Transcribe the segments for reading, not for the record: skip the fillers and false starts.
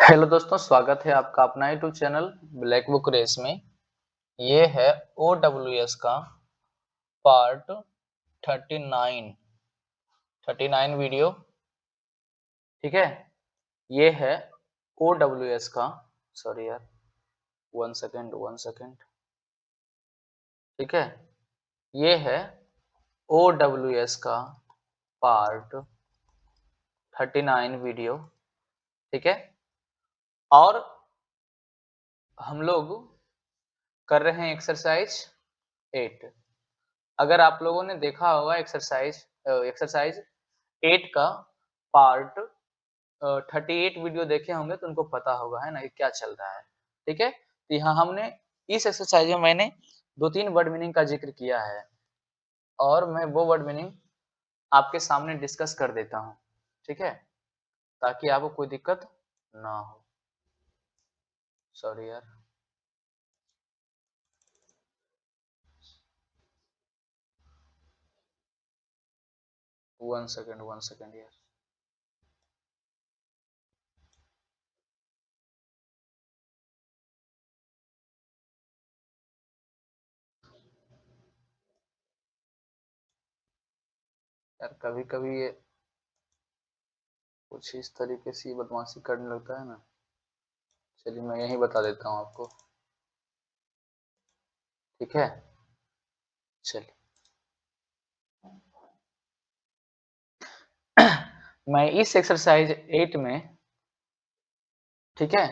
Hello दोस्तों, स्वागत है आपका अपना YouTube channel black book race में। ये है OWS का पार्ट 39 वीडियो। ठीक है, ये है OWS का, सॉरी यार, वन सेकेंड। ठीक है, ये है OWS का पार्ट 39 वीडियो। ठीक है, और हम लोग कर रहे हैं एक्सरसाइज 8। अगर आप लोगों ने देखा होगा एक्सरसाइज 8 का पार्ट 38 वीडियो देखे होंगे तो उनको पता होगा, है ना, कि क्या चल रहा है। ठीक है, तो यहाँ हमने इस एक्सरसाइज में मैंने 2-3 वर्ड मीनिंग का जिक्र किया है और मैं वो वर्ड मीनिंग आपके सामने डिस्कस कर देता हूँ। ठीक है, ताकि आपको कोई दिक्कत ना हो। सॉरी यार, वन सेकेंड यार। यार कभी कभी ये कुछ इस तरीके से बदमाशी करने लगता है ना। चलिए मैं यही बता देता हूँ आपको। ठीक है, चलिए। मैं इस एक्सरसाइज 8 में, ठीक है,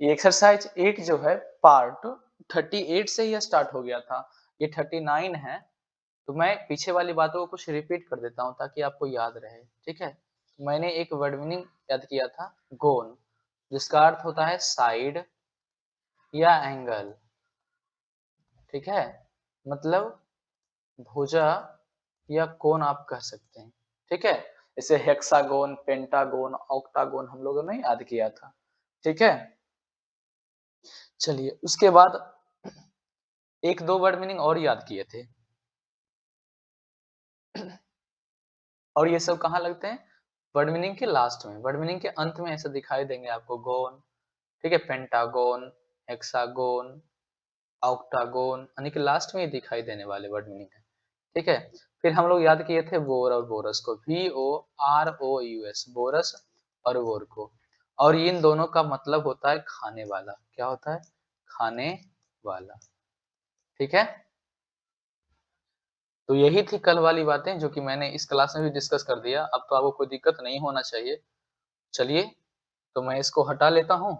ये एक्सरसाइज 8 जो है पार्ट 38 से ही स्टार्ट हो गया था। ये 39 है, तो मैं पीछे वाली बातों को कुछ रिपीट कर देता हूँ ताकि आपको याद रहे। ठीक है, मैंने एक वर्ड मीनिंग याद किया था, गोन, जिसका अर्थ होता है साइड या एंगल। ठीक है, मतलब भुजा या कोण आप कह सकते हैं। ठीक है, इसे हेक्सागोन, पेंटागोन, ऑक्टागोन हम लोगों ने याद किया था। ठीक है, चलिए उसके बाद एक दो वर्ड मीनिंग और याद किए थे। और ये सब कहाँ लगते हैं? वर्ड मीनिंग के लास्ट में, वर्ड मीनिंग के अंत में ऐसे दिखाई देंगे आपको। गोन, ठीक है, पेंटागोन, हेक्सागोन, ऑक्टागोन, यानी कि लास्ट में ही दिखाई देने वाले वर्ड मीनिंग है। ठीक है, फिर हम लोग याद किए थे बोर और बोरस को, VOROUS, बोरस और वोर को। और इन दोनों का मतलब होता है खाने वाला। क्या होता है? खाने वाला। ठीक है, तो यही थी कल वाली बातें जो कि मैंने इस क्लास में भी डिस्कस कर दिया। अब तो आपको कोई दिक्कत नहीं होना चाहिए। चलिए, तो मैं इसको हटा लेता हूँ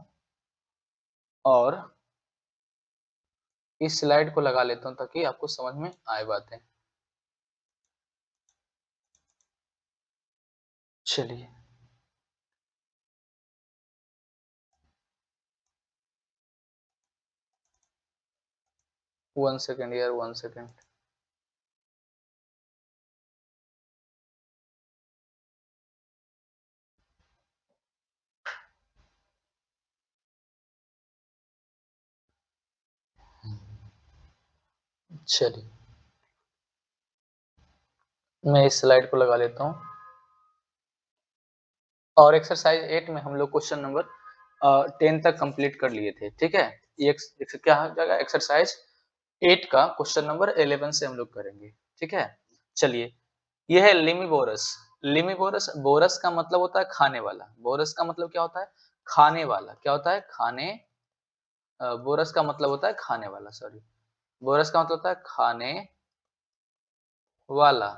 और इस स्लाइड को लगा लेता हूँ ताकि आपको समझ में आए बातें। चलिए, वन सेकेंड यार, वन सेकेंड। चलिए, मैं इस स्लाइड को लगा लेता हूँ। और एक्सरसाइज 8 में हम लोग क्वेश्चन नंबर 10 तक कंप्लीट कर लिए थे। ठीक है, ये क्या हो जाएगा? एक्सरसाइज 8 का क्वेश्चन नंबर 11 से हम लोग करेंगे। ठीक है, चलिए, ये है लिमिबोरस। लिमिबोरस, बोरस का मतलब होता है खाने वाला। बोरस का मतलब क्या होता है? खाने वाला। क्या होता है? बोरस का मतलब होता है खाने वाला, सॉरी। बोरस का मतलब होता है खाने वाला।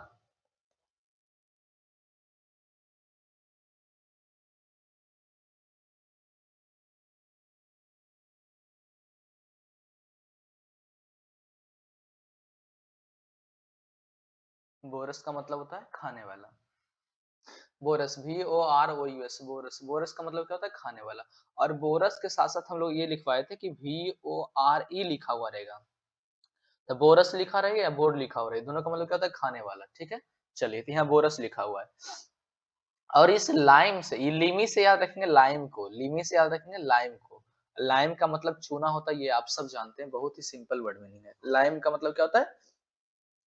बोरस का मतलब होता है खाने वाला। Borers, VOROUS, borers. बोरस का मतलब क्या होता है? खाने वाला। और बोरस के साथ साथ हम लोग ये लिखवाए थे कि VORE लिखा हुआ रहेगा। तो बोरस लिखा रहे या बोर्ड लिखा हुआ रहे, दोनों का मतलब क्या होता है? खाने वाला। ठीक है, चलिए, तो यहाँ बोरस लिखा हुआ है। और इस लाइम से, ये लिमी से याद रखेंगे, लाइम को, लिमी से याद रखेंगे लाइम को। लाइम का मतलब चूना होता है, ये आप सब जानते हैं, बहुत ही सिंपल वर्ड मीनिंग है। लाइम का मतलब क्या होता है?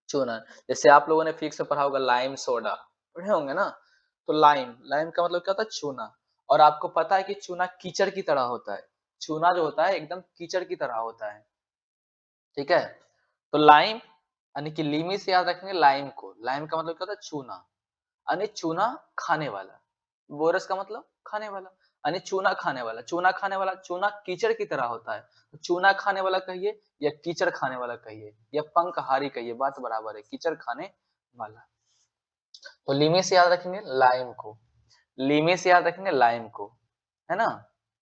चूना। जैसे आप लोगों ने फिजिक्स में पढ़ा होगा लाइम सोडा, पढ़े होंगे ना। तो लाइम, लाइम का मतलब क्या होता है? चूना। और आपको पता है कि चूना कीचड़ की तरह होता है। चूना जो होता है एकदम कीचड़ की तरह होता है, ठीक है? तो लाइम यानी कि लीमी से याद रखेंगे लाइम को। लाइम का मतलब क्या होता है? चूना, यानी चूना खाने वाला। बोरस का मतलब खाने वाला, यानी चूना खाने वाला। चूना खाने वाला, चूना कीचड़ की तरह होता है। तो चूना खाने वाला कहिए या कीचड़ खाने वाला कहिए या पंखहारी कहिए, बात बराबर है, कीचड़ खाने वाला। तो लीमी से याद रखेंगे लाइम को, लीमी से याद रखेंगे लाइम को, है ना?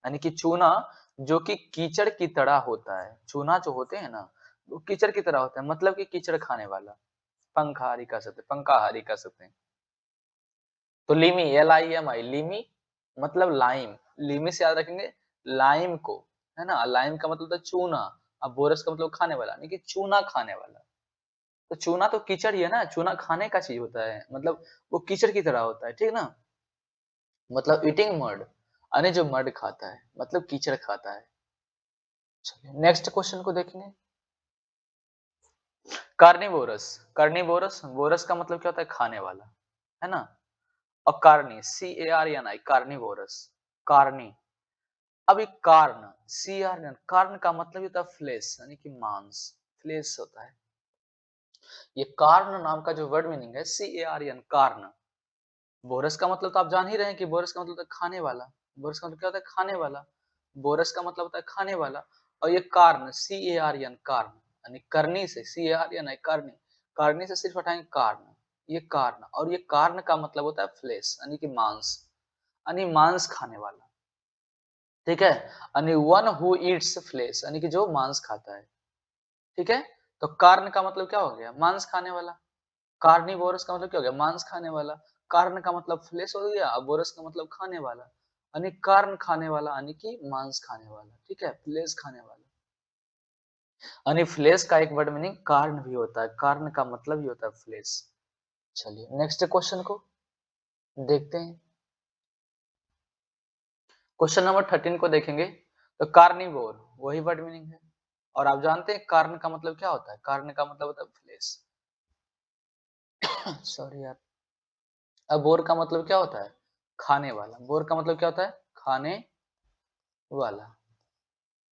यानी कि चूना जो कि कीचड़ की तरह होता है। चूना जो होते हैं ना, वो कीचड़ की तरह होता है, मतलब कि कीचड़ खाने वाला। पंखाहारी कह सकते हैं, पंखाहारी कह सकते हैं। तो लीमी, LIMI, लीमी मतलब लाइम। लीमी से याद रखेंगे लाइम को, है ना? लाइम का मतलब होता है चूना। अब बोरस का मतलब खाने वाला, यानी कि चूना खाने वाला। तो चूना तो कीचड़ ही है ना, चूना खाने का चीज होता है, मतलब वो कीचड़ की तरह होता है, ठीक ना? मतलब ईटिंग मड, यानी जो मड खाता है, मतलब कीचड़ खाता है। चलिए नेक्स्ट क्वेश्चन को देखेंगे। कार्निवोरस, कार्निवोरस, वोरस का मतलब क्या होता है? खाने वाला, है ना? और कार्नी, CARNI, कार्निवोरस, कार्नी। अब एक कार्न, CRN, कार्न का मतलब होता है फ्लेश, यानी कि मांस, फ्लेश होता है। ये कार्न नाम का जो वर्ड मीनिंग है, CARN, कार्न। बोरस का मतलब तो आप जान ही रहे हैं कि बोरस का मतलब होता है खाने वाला। बोरस का मतलब क्या होता है? खाने वाला। बोरस का मतलब होता है खाने वाला। और ये कार्न, CARN, कार्न, यानी करनी से, CARN है करनी, करनी से सिर्फ हटाएंगे कार्न, ये कार्न। और ये कार्न का मतलब होता है फ्लेश, यानी कि मांस, यानी मांस खाने वाला, ठीक है? यानी वन हु ईट्स फ्लेश, यानी कि जो मांस खाता है, ठीक है? तो कार्न का मतलब क्या हो गया? मांस खाने वाला। कार्निवोरस का मतलब क्या हो गया? मांस खाने वाला। कार्न का मतलब फ्लेश हो गया, और बोरस का मतलब खाने वाला, यानी कार्न खाने वाला, यानी कि मांस खाने वाला, ठीक है? फ्लेश खाने वाला, यानी फ्लेश का एक वर्ड मीनिंग कार्न भी होता है, कार्न का मतलब ही होता है फ्लेश। चलिए नेक्स्ट क्वेश्चन को देखते हैं। क्वेश्चन नंबर 13 को देखेंगे। तो कार्निवोर वही वर्ड मीनिंग है, और आप जानते हैं कार्न का मतलब क्या होता है? कार्न का मतलब होता है फ्लेश। सॉरी यार। अब बोर का मतलब क्या होता है? खाने वाला। बोर का मतलब क्या होता है? खाने वाला,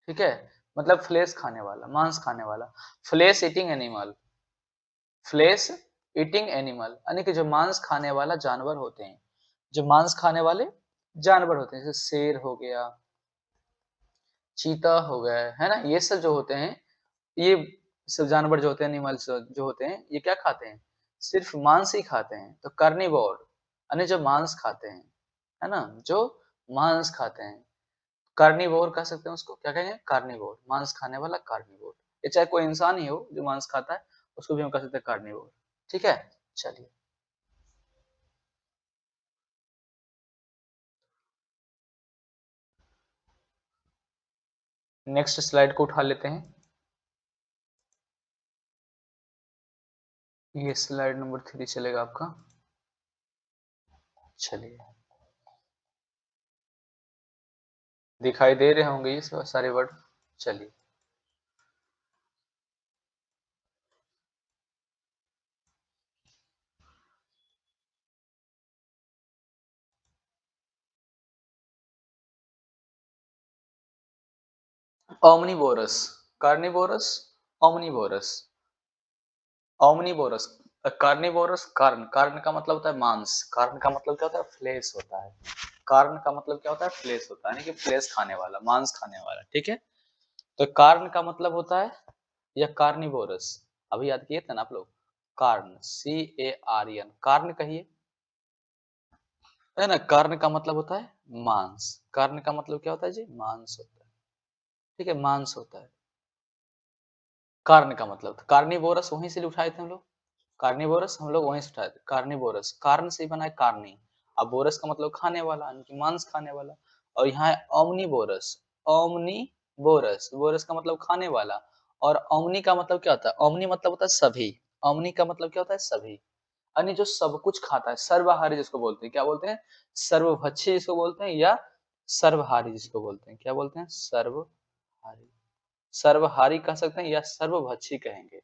ठीक है? मतलब फ्लेश खाने वाला, मांस खाने वाला। Flesh eating animal, flesh eating animal, यानी कि जो मांस खाने वाला जानवर होते हैं, जो मांस खाने वाले जानवर होते हैं, जैसे शेर हो गया, चीता हो गया, है ना? ये सब जो होते हैं, ये सब जानवर जो होते हैं, एनिमल्स जो होते हैं, ये क्या खाते हैं? सिर्फ मांस ही खाते हैं। तो कार्निवोर यानी जो मांस खाते हैं, है ना? जो मांस खाते हैं, कार्निवोर कह सकते हैं उसको। क्या कहेंगे? कार्निवोर, मांस खाने वाला कार्निवोर। ये चाहे कोई इंसान ही हो जो मांस खाता है, उसको भी हम कह सकते हैं कार्निवोर, ठीक है? चलिए नेक्स्ट स्लाइड को उठा लेते हैं। ये स्लाइड नंबर 3 चलेगा आपका। चलिए दिखाई दे रहे होंगे ये सारे वर्ड। चलिए omnivorous, carnivorous, omnivorous, omnivorous, carnivorous, corn, corn का मतलब होता है मांस, कार्न का मतलब क्या होता है? फ्लेश होता है। कार्न का मतलब क्या होता है? फ्लेश होता है, यानी कि फ्लेश खाने वाला, मांस खाने वाला, ठीक है? तो कार्न का मतलब होता है या कार्निवोरस, अभी याद किए थे ना आप लोग? कार्न, CARN, कार्न कहिए, है ना? कार्न का मतलब होता है मांस। कार्न का मतलब क्या होता है जी? मांस होता है, ठीक है? मांस होता है कार्न का मतलब। कार्निवोरस वहीं से उठाए थे हम लोग, कार्निवोरस हम लोग वहीं से उठाए थे। कार्निवोरस कार्न से बना है कार्नी, अब बोरस का मतलब खाने वाला, यानी कि मांस खाने वाला। और यहाँ है ओमनीवोरस, ओमनीवोरस, बोरस का मतलब खाने वाला। और ओमनी का मतलब क्या होता है? ओमनी मतलब होता है सभी, ओमनी का मतलब क्या होता है? सभी, यानी जो सब कुछ खाता है, सर्वहारी जिसको बोलते हैं। क्या बोलते हैं? सर्वभक्षी जिसको बोलते हैं, या सर्वहारी जिसको बोलते हैं। क्या बोलते हैं? सर्वहारी, सर्वहारी कह सकते हैं या सर्वभक्षी कहेंगे।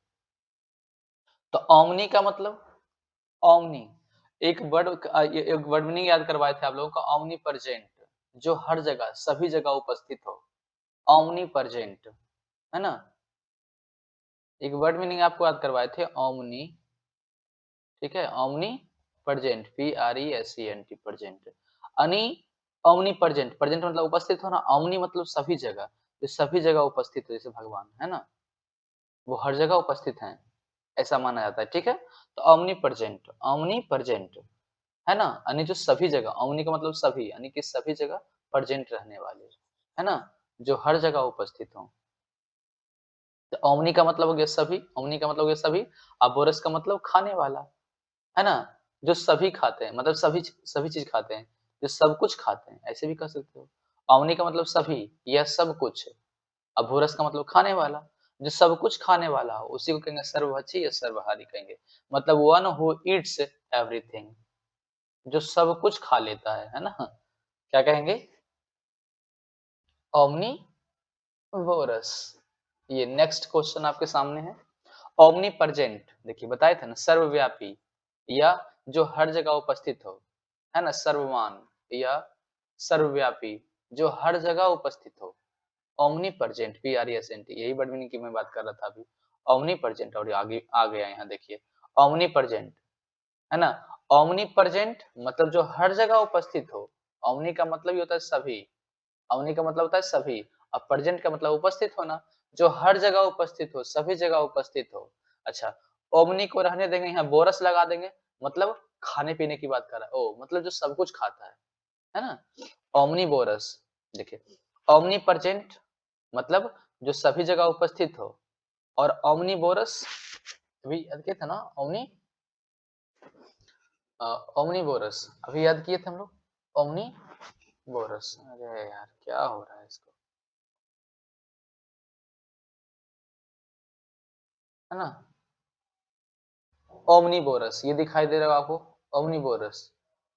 तो ओमनी का मतलब, ओमनी एक वर्ड, एक वर्ड मीनिंग याद करवाए थे आप लोगों को, ओमनी प्रेजेंट, जो हर जगह सभी जगह उपस्थित हो, ओमनी प्रेजेंट, है ना। एक वर्ड मीनिंग आपको याद करवाए थे, ओमनी, ठीक है, ओमनी प्रेजेंट, PRESENT प्रेजेंट, अनी ओमनी प्रेजेंट, प्रेजेंट मतलब उपस्थित होना, ओमनी मतलब सभी जगह, जो सभी जगह उपस्थित हो, जैसे भगवान है ना, वो हर जगह उपस्थित हैं, ऐसा माना जाता है, ठीक है। तो ओमनी प्रेजेंट, है ना, यानी जो सभी जगह, ओमनी का मतलब सभी, यानी कि सभी जगह प्रेजेंट रहने वाले, है ना, जो हर जगह उपस्थित हो। तो ओमनी का मतलब हो गया सभी, ओमनी का मतलब हो गया सभी, और बोरस का मतलब खाने वाला, है ना, जो सभी खाते हैं, मतलब सभी चीज खाते हैं, जो सब कुछ खाते हैं, ऐसे भी कह सकते हो। ओमनी का मतलब सभी या सब कुछ, अब भूरस का मतलब खाने वाला, जो सब कुछ खाने वाला हो, उसी को कहेंगे सर्वभक्षी या सर्वहारी कहेंगे, मतलब वन हु ईट्स एवरीथिंग, जो सब कुछ खा लेता है ना, क्या कहेंगे, ओमनी वोरस। ये नेक्स्ट क्वेश्चन आपके सामने है, ओमनी प्रेजेंट, देखिए बताए थे ना, सर्वव्यापी या जो हर जगह उपस्थित हो, है ना, सर्ववान या सर्वव्यापी, जो हर जगह उपस्थित हो, ओमनी प्रेजेंट, PRESENT, यही वर्ड मीनिंग की मैं बात कर रहा था अभी, ओमनी प्रेजेंट, और आगे आ गया यहाँ देखिए, ओमनी प्रेजेंट, है ना, ओमनी प्रेजेंट मतलब जो हर जगह उपस्थित हो, ओमनी का मतलब ये होता है सभी, ओमनी का मतलब होता है सभी, और प्रेजेंट का मतलब उपस्थित होना, जो हर जगह उपस्थित हो, सभी जगह उपस्थित हो। अच्छा, ओमनी को रहने देंगे, यहाँ बोरस लगा देंगे, मतलब खाने पीने की बात कर रहा है, ओ मतलब जो सब कुछ खाता है ना, ओमनी बोरस। देखिए, ओमनी प्रेजेंट मतलब जो सभी जगह उपस्थित हो, और ओमनीबोरस अभी याद किए थे ना, ओमनीबोरस अभी याद किए थे हम लोग, ओमनीबोरस, अरे यार क्या हो रहा है इसको, है ना, ओमनीबोरस, ये दिखाई दे रहा है आपको, ओमनीबोरस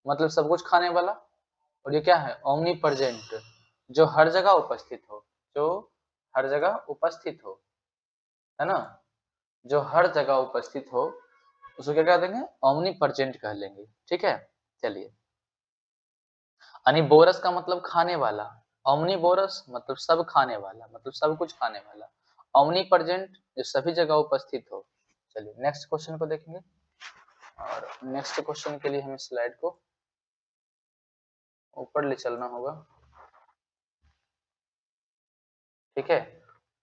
मतलब सब कुछ खाने वाला, और ये क्या है, ओमनी प्रेजेंट, जो हर जगह उपस्थित हो, जो हर जगह उपस्थित हो, है ना, जो हर जगह उपस्थित हो, उसको क्या कह देंगे, ओमनी प्रेजेंट कह लेंगे, ठीक है। चलिए, बोरस का मतलब खाने वाला, ओमनीबोरस मतलब सब खाने वाला, मतलब सब कुछ खाने वाला, ओमनी प्रेजेंट जो सभी जगह उपस्थित हो। चलिए नेक्स्ट क्वेश्चन को देखेंगे, और नेक्स्ट क्वेश्चन के लिए हमें स्लाइड को ऊपर ले चलना होगा, ठीक है।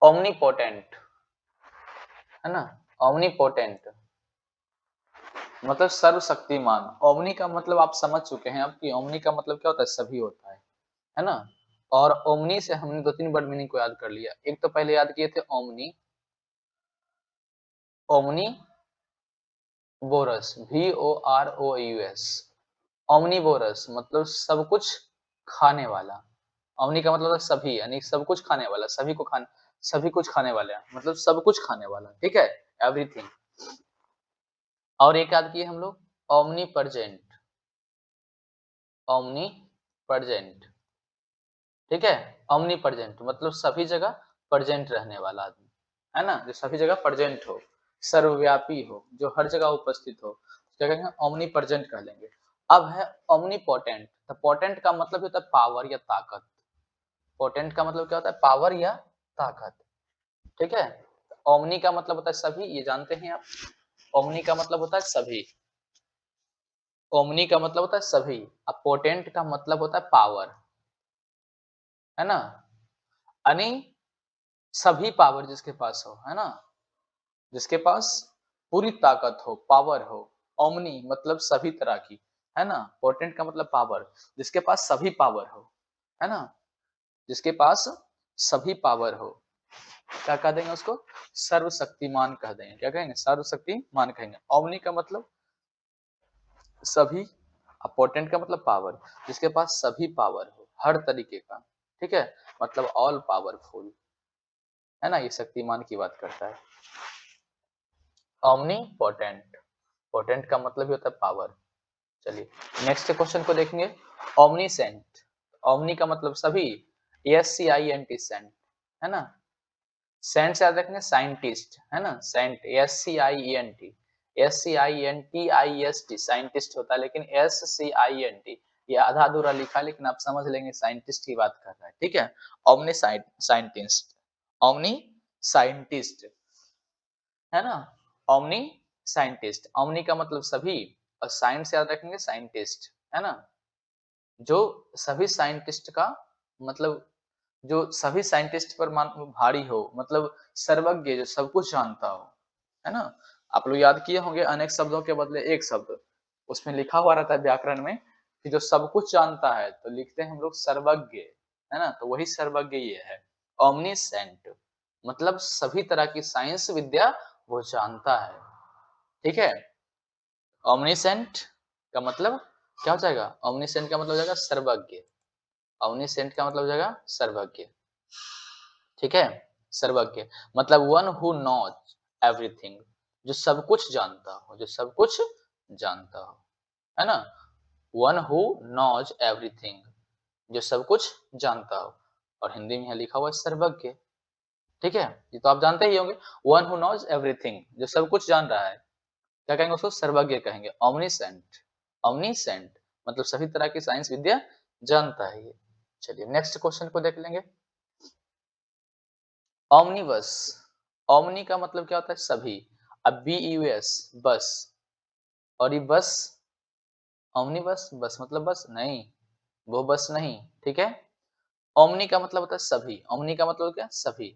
ओमनीपोटेंट, है ना, ओमनीपोटेंट मतलब सर्वशक्तिमान, ओमनी का मतलब आप समझ चुके हैं अब कि ओमनी का मतलब क्या होता है, सभी होता है ना, और ओमनी से हमने दो तीन वर्ड मीनिंग को याद कर लिया, एक तो पहले याद किए थे ओमनी, ओमनी बोरस, VOROUS, ओमनीबोरस मतलब सब कुछ खाने वाला, ओमनी का मतलब सभी, यानी सब कुछ खाने वाला, सभी को खाने, सभी कुछ खाने वाले हैं, मतलब सब कुछ खाने वाला, ठीक है, एवरीथिंग। और एक याद किए हम लोग, ओमनी प्रेजेंट, ओमनी प्रेजेंट, ठीक है, ओमनी प्रेजेंट मतलब सभी जगह प्रेजेंट रहने वाला आदमी, है ना, जो सभी जगह प्रेजेंट हो, सर्वव्यापी हो, जो हर जगह उपस्थित हो, क्या कहेंगे, ओमनी प्रेजेंट कह लेंगे। अब है ओमनी पोटेंट, तो पोटेंट का मतलब होता है पावर या ताकत, पोटेंट का मतलब क्या होता है, पावर या ताकत, ठीक है। ओमनी का मतलब होता है सभी, ये जानते हैं आप, ओमनी का मतलब होता है सभी, ओमनी का मतलब होता है सभी, अब पोटेंट का मतलब होता है पावर, है ना, यानी सभी पावर जिसके पास हो, है ना, जिसके पास पूरी ताकत हो, पावर हो, ओमनी मतलब सभी तरह की, है ना, पोटेंट का मतलब पावर, जिसके पास सभी पावर हो, है ना, जिसके पास सभी पावर हो, क्या कह देंगे उसको, सर्वशक्तिमान कह देंगे, क्या कहेंगे, सर्वशक्तिमान कहेंगे। ओमनी का मतलब सभी, पोटेंट का मतलब पावर, जिसके पास सभी पावर हो, हर तरीके का, ठीक है, मतलब ऑल पावरफुल, है ना, ये शक्तिमान की बात करता है। ओमनी पोटेंट, पोटेंट का मतलब ही होता है पावर। चलिए नेक्स्ट क्वेश्चन को देखेंगे, ओमनीसेंट, ओमनी का मतलब सभी, SCINT सेंट, है ना, सेंट से याद रखेंगे साइंटिस्ट, है ना, सेंट, SCIENT, SCINTIST साइंटिस्ट होता है, लेकिन SCINT ये आधा अधूरा लिखा, लेकिन आप समझ लेंगे साइंटिस्ट की बात कर रहा है, ठीक है। ओमनी साइंटिस्ट, ओमनी साइंटिस्ट, है ना। ओमनी साइंटिस्ट, ओमनी का मतलब सभी, और साइंस याद रखेंगे साइंटिस्ट, है ना। जो सभी साइंटिस्ट का मतलब, जो सभी साइंटिस्ट पर मान भारी हो, मतलब सर्वज्ञ, जो सब कुछ जानता हो, है ना। आप लोग याद किए होंगे अनेक शब्दों के बदले एक शब्द, उसमें लिखा हुआ रहता है व्याकरण में कि जो सब कुछ जानता है, तो लिखते हैं हम लोग सर्वज्ञ, है ना। तो वही सर्वज्ञ ये है, ओमनीसेंट, मतलब सभी तरह की साइंस विद्या वो जानता है, ठीक है। ओमनीसेंट का मतलब क्या हो जाएगा, ओमनीसेंट का मतलब हो जाएगा सर्वज्ञ, ओमनीसेंट का मतलब हो जाएगा सर्वज्ञ, ठीक है। सर्वज्ञ मतलब वन हु नोज एवरीथिंग, जो सब कुछ जानता हो, जो सब कुछ जानता हो, है ना। वन हु नोज एवरीथिंग, जो सब कुछ जानता हो, और हिंदी में यहाँ लिखा हुआ है सर्वज्ञ, ठीक है। ये तो आप जानते ही होंगे, वन हु नोज एवरीथिंग, जो सब कुछ जान रहा है, क्या कहेंगे उसको, सर्वज्ञ कहेंगे, ओमनीसेंट, ओमनीसेंट मतलब सभी तरह की साइंस विद्या जानता है ये। चलिए नेक्स्ट क्वेश्चन को देख लेंगे। ओमनीबस, ओमनी का मतलब क्या होता है सभी, अब BUS बस, और ये बस, ओमनी बस, बस मतलब बस नहीं, वो बस नहीं, ठीक है। ओमनी का मतलब होता है सभी, ओमनी का मतलब क्या, सभी,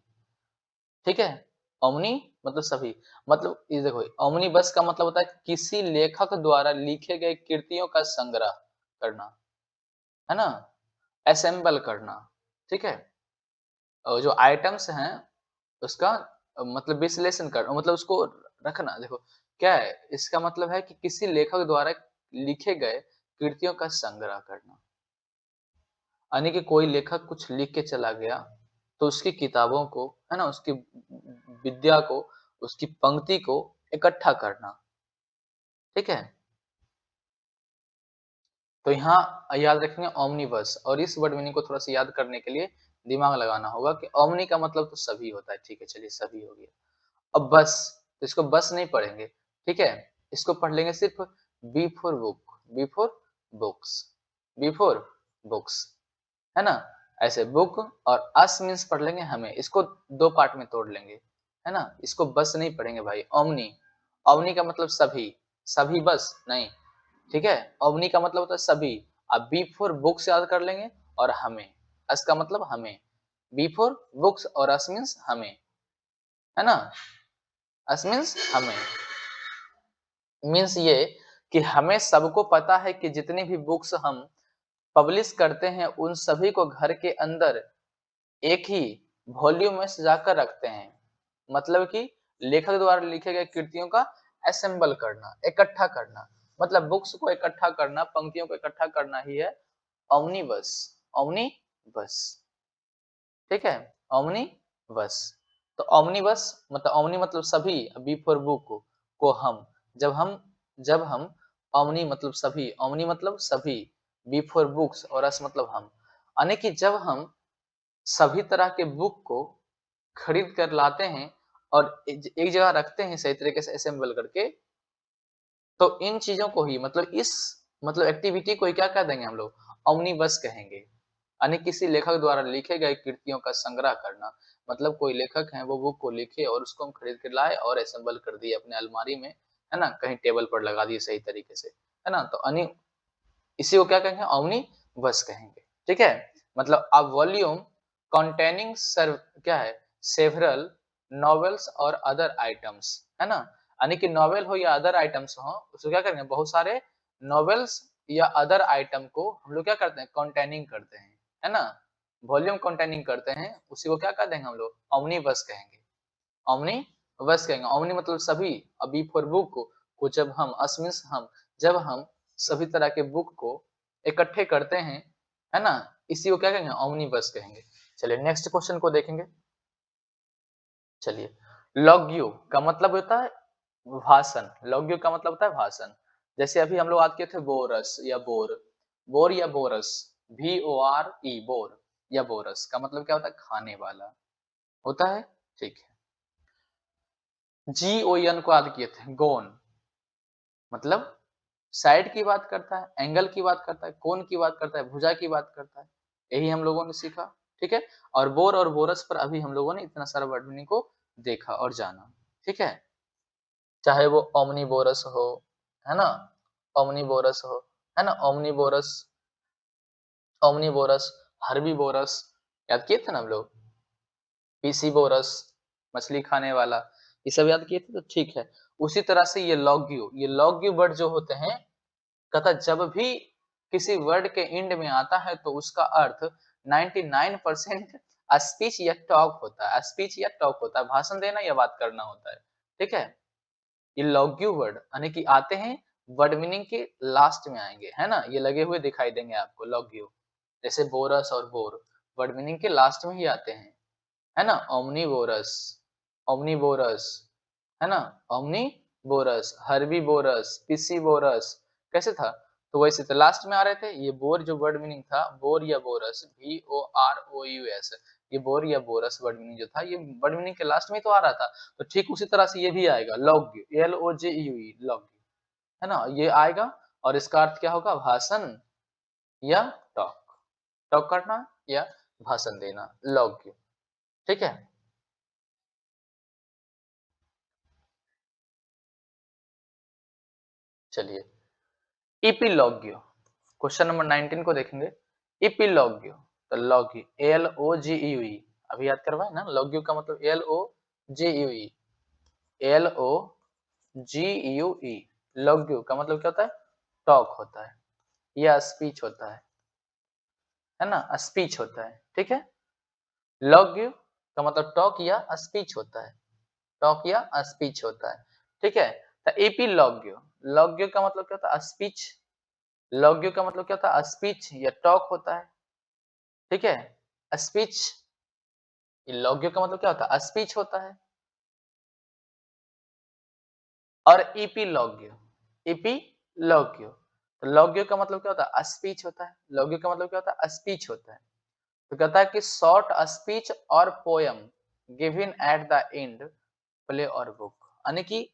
ठीक है। ओमनी मतलब सभी, मतलब ये देखो, ओमनी बस का मतलब होता है किसी लेखक द्वारा लिखे गए कृतियों का संग्रह करना, है ना, असेंबल करना, ठीक है। और जो आइटम्स हैं उसका मतलब विश्लेषण कर, मतलब उसको रखना, देखो क्या है इसका मतलब, है कि किसी लेखक द्वारा लिखे गए कृतियों का संग्रह करना, यानी कि कोई लेखक कुछ लिख के चला गया, तो उसकी किताबों को, है ना, उसकी विद्या को, उसकी पंक्ति को इकट्ठा करना, ठीक है। तो यहाँ याद रखेंगे ओमनीबस, और इस वर्ड मीनिंग को थोड़ा सा याद करने के लिए दिमाग लगाना होगा कि ओमनी का मतलब तो सभी होता है, ठीक है, चलिए सभी हो गया। अब बस, तो इसको बस नहीं पढ़ेंगे, ठीक है, इसको पढ़ लेंगे सिर्फ B for book, B for books, B for books, है ना। ऐसे बुक और अस मीन्स पढ़ लेंगे हमें, इसको दो पार्ट में तोड़ लेंगे, है ना। इसको बस नहीं पढ़ेंगे भाई, ओमनी, ओमनी का मतलब सभी, सभी बस नहीं, ठीक है। ओमनी का मतलब होता है सभी, अब बी फॉर बुक्स याद कर लेंगे, और हमें, अस का मतलब हमें, बी फॉर बुक्स और अस मीन्स हमें, है ना। अस मीन्स हमें, मीन्स ये कि हमें सबको पता है कि जितनी भी बुक्स हम पब्लिश करते हैं, उन सभी को घर के अंदर एक ही वॉल्यूम में सजाकर रखते हैं, मतलब कि लेखक द्वारा लिखे गए कृतियों का असेंबल करना, इकट्ठा करना, मतलब बुक्स को इकट्ठा करना, पंक्तियों को इकट्ठा करना ही है ओमनीबस, ओमनीबस, ठीक है, ओमनीबस। तो ओमनीबस मतलब, ओमनी मतलब सभी, बी फॉर बुक को हम, जब हम ओमनी मतलब सभी, ओमनी मतलब सभी, बी फॉर बुक्स और अस मतलब हम, यानी कि जब हम सभी तरह के बुक को खरीद कर लाते हैं और एक जगह रखते हैं सही तरीके से असेंबल करके, तो इन चीजों को ही, मतलब इस मतलब एक्टिविटी को ही क्या कह देंगे हम लोग, ओमनीबस कहेंगे, यानी किसी लेखक द्वारा लिखे गए कृतियों का संग्रह करना, मतलब कोई लेखक है वो बुक को लिखे और उसको हम खरीद कर लाए और असेंबल कर दिए अपने अलमारी में, है ना, कहीं टेबल पर लगा दिए सही तरीके से, है ना। तो अनि इसी को क्या कहेंगे, ओमनी बस कहेंगे, ठीक है। मतलब अ वॉल्यूम कंटेनिंग सर्व क्या है, सेवरल नॉवेल्स और अदर आइटम्स, है ना, यानी कि नॉवेल हो या अदर आइटम्स हो, उसको क्या करेंगे, बहुत सारे नॉवेल्स या अदर आइटम को हम लोग क्या करते हैं, कंटेनिंग करते हैं, है ना, वॉल्यूम कंटेनिंग करते हैं, उसी को क्या कर देंगे हम लोग, ओमनी बस कहेंगे, ओमनी बस कहेंगे। ओमनी मतलब सभी, अभी फॉर बुक को जब हम, अस मीन्स हम, जब हम सभी तरह के बुक को इकट्ठे करते हैं, है ना, इसी को क्या कहेंगे, ओमनी बस कहेंगे। चलिए नेक्स्ट क्वेश्चन को देखेंगे। चलिए, लॉग्यू का मतलब होता है भाषण, लॉग्यू का मतलब होता है भाषण, जैसे अभी हम लोग बात किए थे बोरस या बोर, बोर या बोरस, VORE बोर या बोरस का मतलब क्या होता है, खाने वाला होता है, ठीक है। GON को याद किए थे, गोन मतलब साइड की बात करता है, एंगल की बात करता है, कोण की बात करता है, भुजा की बात करता है। यही हम लोगों ने सीखा, ठीक है। और बोर और बोरस पर अभी हम लोगों ने इतना सारा वर्ड मीनिंग को देखा और जाना, ठीक है। चाहे वो ओमनीबोरस हो, है ना, ओमनीबोरस हो, है ना, ओमनीबोरस, ओमनीबोरस, हर्बीबोरस, याद किए थे ना हम लोग, पीसीबोरस, मछली खाने वाला, ये सब याद किए थे तो ठीक है। उसी तरह से ये लॉग्यू वर्ड जो होते हैं, कहता जब भी किसी वर्ड के एंड में आता है तो उसका अर्थ 99% स्पीच या टॉक होता है, स्पीच या टॉक होता है, भाषण देना या बात करना होता है, ठीक है। ये लॉग्यू वर्ड यानी कि आते हैं वर्ड मीनिंग के लास्ट में आएंगे, है ना, ये लगे हुए दिखाई देंगे आपको लॉग्यू, जैसे बोरस और बोर वर्ड मीनिंग के लास्ट में ही आते हैं, है ना। ओमनीबोरस, ओमनीबोरस, है ना, ओमनीबोरस, हर्बीबोरस, पिसीबोरस, कैसे था, तो वैसे तो लास्ट में आ रहे थे। ये बोर जो वर्ड मीनिंग था, बोर या बोरस, BOROUS, ये बोर या बोरस वर्ड मीनिंग जो था, ये वर्ड मीनिंग के लास्ट में ही तो आ रहा था। तो ठीक उसी तरह से ये भी आएगा लॉग्यू, LOGUE, लॉग्यू, है ना, ये आएगा। और इसका अर्थ क्या होगा, भाषण या टॉक, टॉक करना या भाषण देना, लॉग्यू, ठीक है। चलिए, इपिलॉग्यो, क्वेश्चन नंबर 19 को देखेंगे। इपिलॉग्यो, तो लॉग्यू, LOGUE, अभी याद करवाए ना, लॉग्यू का मतलब LOGUE, LOGUE, लॉग्यू का मतलब क्या होता है, टॉक होता है या स्पीच होता है ना, स्पीच होता है, ठीक है। लॉग्यू का मतलब टॉक या स्पीच होता है, टॉक या स्पीच होता है, ठीक है। तो एपीलॉग्यो, लॉग्यो का मतलब क्या होता है, स्पीच, लॉग्यो का मतलब क्या होता है, स्पीच या टॉक होता है, ठीक है। स्पीच, लॉग्यो का मतलब क्या होता है, स्पीच होता है। और इपीलॉग्यो, इपीलॉग्यो, तो लॉग्यो का मतलब क्या होता है, स्पीच होता है, लॉग्यो का मतलब क्या होता है, स्पीच होता है। तो कहता है कि शॉर्ट स्पीच और poem given at the end play और बुक, यानी कि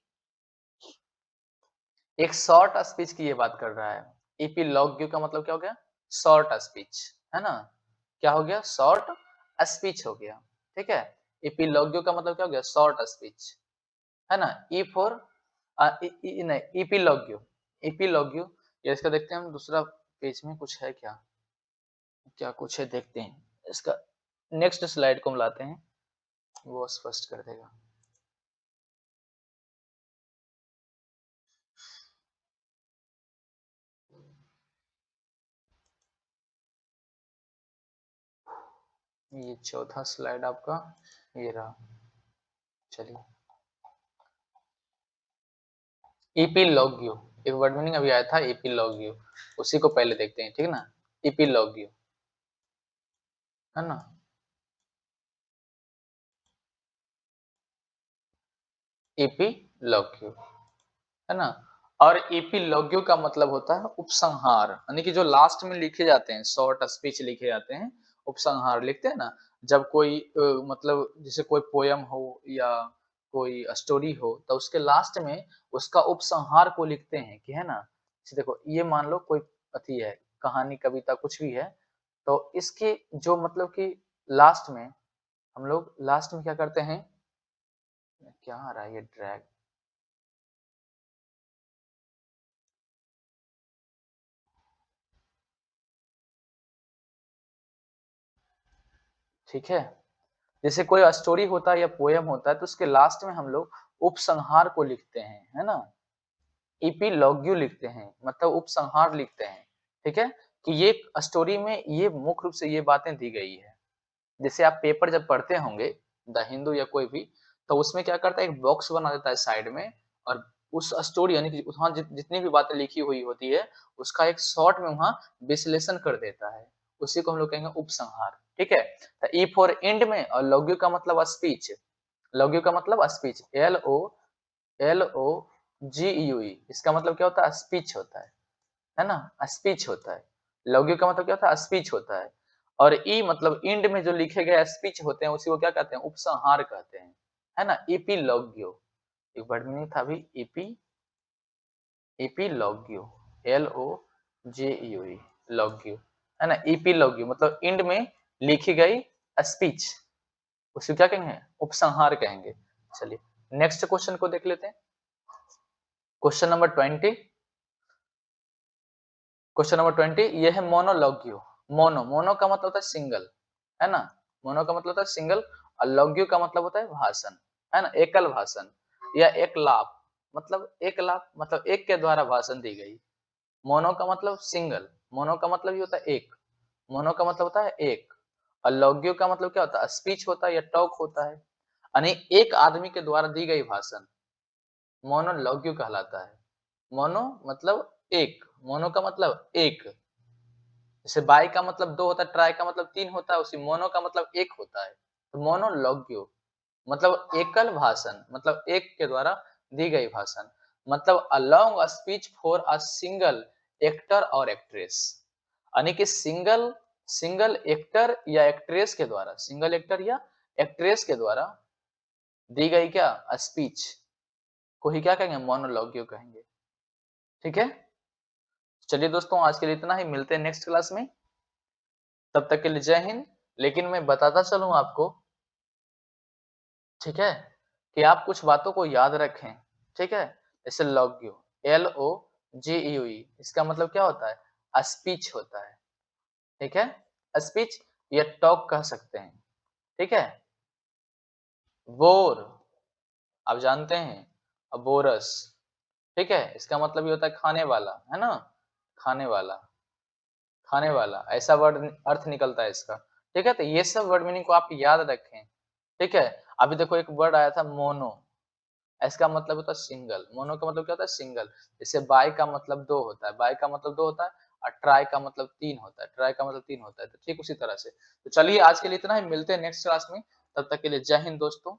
एक शॉर्ट स्पीच की ये बात कर रहा है। इपीलॉग्यो का मतलब क्या हो गया, शॉर्ट स्पीच, है ना, क्या हो गया, शॉर्ट स्पीच हो गया, ठीक है। इपीलॉग्यो का मतलब क्या हो गया, शॉर्ट स्पीच, है ना। ई फॉर नहीं, इपीलॉग्यो, इपीलॉग्यो, या इसका देखते हैं हम दूसरा पेज में कुछ है क्या, क्या कुछ है देखते हैं इसका, नेक्स्ट स्लाइड को हम लाते हैं, वो स्पष्ट कर देगा। ये चौथा स्लाइड आपका ये रहा, चलिए। इपीलॉग्यो, एक वर्ड मीनिंग अभी आया था इपीलॉग्यो, उसी को पहले देखते हैं, ठीक है ना। इपीलॉग्यो, है ना, इपीलॉग्यो, है ना। और इपीलॉग्यो का मतलब होता है उपसंहार, यानी कि जो लास्ट में लिखे जाते हैं, शॉर्ट स्पीच लिखे जाते हैं, उपसंहार लिखते हैं ना, जब कोई मतलब जैसे कोई पोयम हो या कोई स्टोरी हो, तो उसके लास्ट में उसका उपसंहार को लिखते हैं कि, है ना, जैसे देखो ये मान लो कोई अथी है, कहानी कविता कुछ भी है, तो इसके जो मतलब कि लास्ट में हम लोग लास्ट में क्या करते हैं, क्या आ रहा है ये ड्रैग, ठीक है। जैसे कोई स्टोरी होता है या पोयम होता है, तो उसके लास्ट में हम लोग उपसंहार को लिखते हैं, है ना, इपीलॉग्यू लिखते हैं, मतलब उपसंहार लिखते हैं, ठीक है। कि ये स्टोरी में ये मुख्य रूप से ये बातें दी गई है। जैसे आप पेपर जब पढ़ते होंगे, द हिंदू या कोई भी, तो उसमें क्या करता है, एक बॉक्स बना देता है साइड में, और उस स्टोरी यानी कि वहां जितनी भी बातें लिखी हुई होती है, उसका एक शॉर्ट में वहां विश्लेषण कर देता है, उसी को हम लोग कहेंगे उपसंहार, ठीक है। तो ई फॉर एंड में, और लॉग्यू का मतलब स्पीच, लॉग्यू का मतलब स्पीच, LOGUE, इसका मतलब क्या होता है, स्पीच होता है ना, स्पीच होता है। लॉग्यू का मतलब क्या होता है, स्पीच होता है। और ई मतलब एंड में जो लिखे गए स्पीच होते हैं, उसी को क्या कहते हैं, उपसंहार कहते हैं, है ना, इपीलॉग्यो, एक वर्ड मीनिंग था अभी, इपीलॉग्यो, LOGUE, लॉग्यू, है ना। ईपीलॉग्यू मतलब इंड में लिखी गई स्पीच, उसे क्या कहेंगे, उपसंहार कहेंगे। चलिए नेक्स्ट क्वेश्चन को देख लेते हैं। क्वेश्चन नंबर 20, क्वेश्चन नंबर 20 ये है मोनोलॉग्यू। मोनो का मतलब होता है सिंगल, है ना। मोनो का मतलब होता है सिंगल और लॉग्यू का मतलब होता है भाषण, है ना, एकल भाषण या एक लाभ, मतलब एक लाभ मतलब एक के द्वारा भाषण दी गई। मोनो का मतलब सिंगल, मोनो का मतलब ये होता है एक, मोनो का मतलब होता है एक, और लॉग्यू का मतलब क्या होता है, स्पीच होता है या टॉक होता है, यानी एक आदमी के द्वारा दी गई भाषण मोनोलॉग्यू कहलाता है। मोनो मतलब एक, मोनो का मतलब एक, जैसे बाई का मतलब दो होता है, ट्राई का मतलब तीन होता है, उसी मोनो का मतलब एक होता है। तो मोनोलॉग्यू मतलब एकल भाषण, मतलब एक के द्वारा दी गई भाषण, मतलब a long speech for a single actor और एक्ट्रेस, यानी कि सिंगल सिंगल एक्टर या एक्ट्रेस के द्वारा, सिंगल एक्टर या एक्ट्रेस के द्वारा दी गई क्या स्पीच को ही क्या कहेंगे, मोनोलॉग्यू कहेंगे। ठीक है, चलिए दोस्तों आज के लिए इतना ही, मिलते हैं नेक्स्ट क्लास में, तब तक के लिए जय हिंद। लेकिन मैं बताता चलूं आपको, ठीक है, कि आप कुछ बातों को याद रखें। ठीक है, जैसे लॉग्यू, LOGUE, इसका मतलब क्या होता है, स्पीच होता है। ठीक है, स्पीच या टॉक कह सकते हैं। ठीक है, बोर आप जानते हैं, बोरस, ठीक है, इसका मतलब ये होता है खाने वाला, है ना, खाने वाला, खाने वाला, ऐसा वर्ड अर्थ निकलता है इसका। ठीक है, तो ये सब वर्ड मीनिंग को आप याद रखें। ठीक है, अभी देखो एक वर्ड आया था मोनो, इसका मतलब होता है सिंगल, मोनो का मतलब क्या होता है सिंगल, जैसे बाई का मतलब दो होता है, बाई का मतलब दो होता है, और ट्राई का मतलब तीन होता है, ट्राई का मतलब तीन होता है, तो ठीक उसी तरह से। तो चलिए आज के लिए इतना ही, मिलते हैं नेक्स्ट क्लास में, तब तक के लिए जय हिंद दोस्तों।